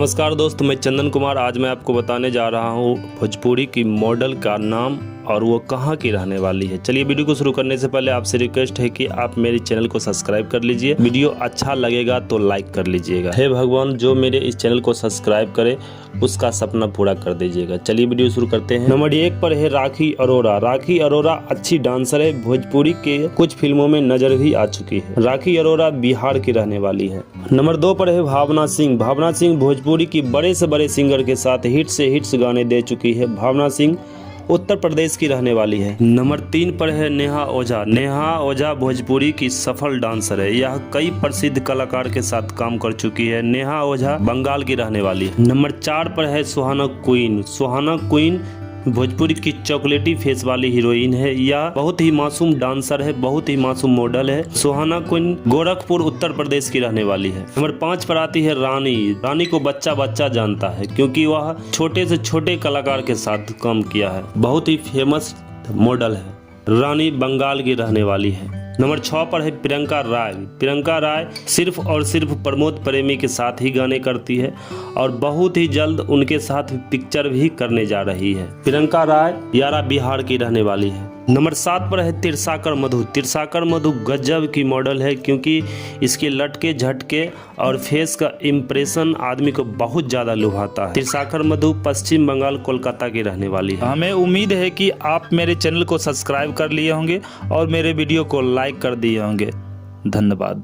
नमस्कार दोस्त, मैं चंदन कुमार। आज मैं आपको बताने जा रहा हूँ भोजपुरी की मॉडल का नाम और वो कहाँ की रहने वाली है। चलिए वीडियो को शुरू करने से पहले आपसे रिक्वेस्ट है कि आप मेरे चैनल को सब्सक्राइब कर लीजिए। वीडियो अच्छा लगेगा तो लाइक कर लीजिएगा। हे भगवान, जो मेरे इस चैनल को सब्सक्राइब करे उसका सपना पूरा कर दीजिएगा। चलिए वीडियो शुरू करते हैं। नंबर 1 पर है राखी अरोड़ा। राखी अरोड़ा अच्छी डांसर है, भोजपुरी के कुछ फिल्मों में नजर भी आ चुकी है। राखी अरोड़ा बिहार की रहने वाली है। नंबर 2 पर है भावना सिंह। भावना सिंह भोजपुरी की बड़े से बड़े सिंगर के साथ हिट से हिट्स गाने दे चुकी है। भावना सिंह उत्तर प्रदेश की रहने वाली है। नंबर 3 पर है नेहा ओझा। नेहा ओझा भोजपुरी की सफल डांसर है। यह कई प्रसिद्ध कलाकार के साथ काम कर चुकी है। नेहा ओझा बंगाल की रहने वाली है। नंबर 4 पर है सुहाना क्वीन। सुहाना क्वीन भोजपुरी की चॉकलेटी फेस वाली हीरोइन है। यह बहुत ही मासूम डांसर है, बहुत ही मासूम मॉडल है। सुहाना क्वीन गोरखपुर उत्तर प्रदेश की रहने वाली है। नंबर 5 पर आती है रानी। रानी को बच्चा बच्चा जानता है क्योंकि वह छोटे से छोटे कलाकार के साथ काम किया है। बहुत ही फेमस मॉडल है। रानी बंगाल की रहने वाली है। नंबर 6 पर है प्रियंका राय। प्रियंका राय सिर्फ और सिर्फ प्रमोद प्रेमी के साथ ही गाने करती है और बहुत ही जल्द उनके साथ पिक्चर भी करने जा रही है। प्रियंका राय यारा बिहार की रहने वाली है। नंबर 7 पर है तिरसाकर मधु। तिरसाकर मधु गजब की मॉडल है क्योंकि इसके लटके झटके और फेस का इम्प्रेशन आदमी को बहुत ज़्यादा लुभाता है। तिरसाकर मधु पश्चिम बंगाल कोलकाता की रहने वाली है। हमें उम्मीद है कि आप मेरे चैनल को सब्सक्राइब कर लिए होंगे और मेरे वीडियो को लाइक कर दिए होंगे। धन्यवाद।